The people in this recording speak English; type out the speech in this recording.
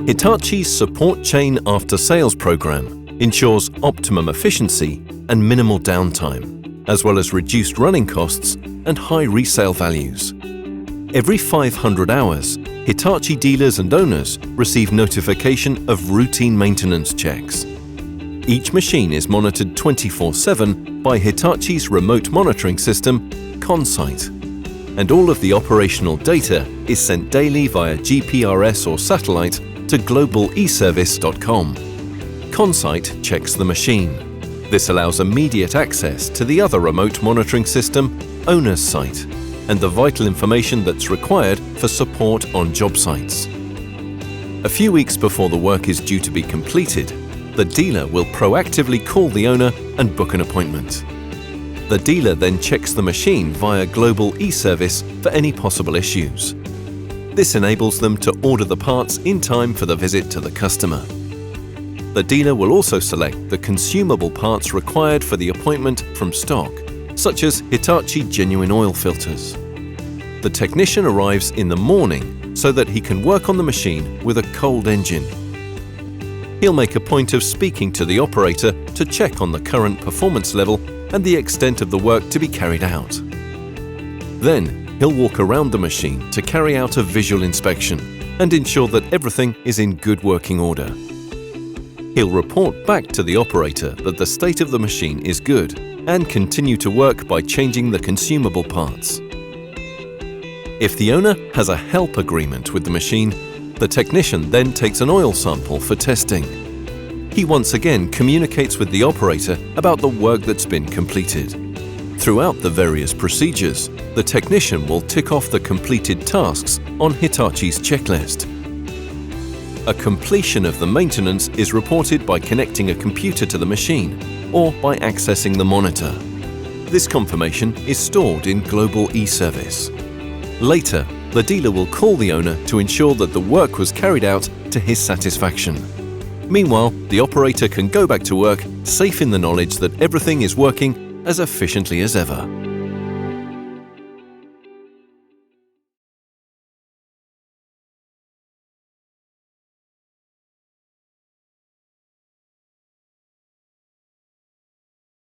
Hitachi's Support Chain after-sales program ensures optimum efficiency and minimal downtime, as well as reduced running costs and high resale values. Every 500 hours, Hitachi dealers and owners receive notification of routine maintenance checks. Each machine is monitored 24/7 by Hitachi's remote monitoring system, ConSite, and all of the operational data is sent daily via GPRS or satellite to globaleservice.com. ConSite checks the machine. This allows immediate access to the other remote monitoring system, Owner's Site, and the vital information that's required for support on job sites. A few weeks before the work is due to be completed, the dealer will proactively call the owner and book an appointment. The dealer then checks the machine via Global eService for any possible issues. This enables them to order the parts in time for the visit to the customer. The dealer will also select the consumable parts required for the appointment from stock, such as Hitachi genuine oil filters. The technician arrives in the morning so that he can work on the machine with a cold engine. He'll make a point of speaking to the operator to check on the current performance level and the extent of the work to be carried out. Then, he'll walk around the machine to carry out a visual inspection and ensure that everything is in good working order. He'll report back to the operator that the state of the machine is good and continue to work by changing the consumable parts. If the owner has a help agreement with the machine, the technician then takes an oil sample for testing. He once again communicates with the operator about the work that's been completed. Throughout the various procedures, the technician will tick off the completed tasks on Hitachi's checklist. A completion of the maintenance is reported by connecting a computer to the machine or by accessing the monitor. This confirmation is stored in Global eService. Later, the dealer will call the owner to ensure that the work was carried out to his satisfaction. Meanwhile, the operator can go back to work, safe in the knowledge that everything is working as efficiently as ever.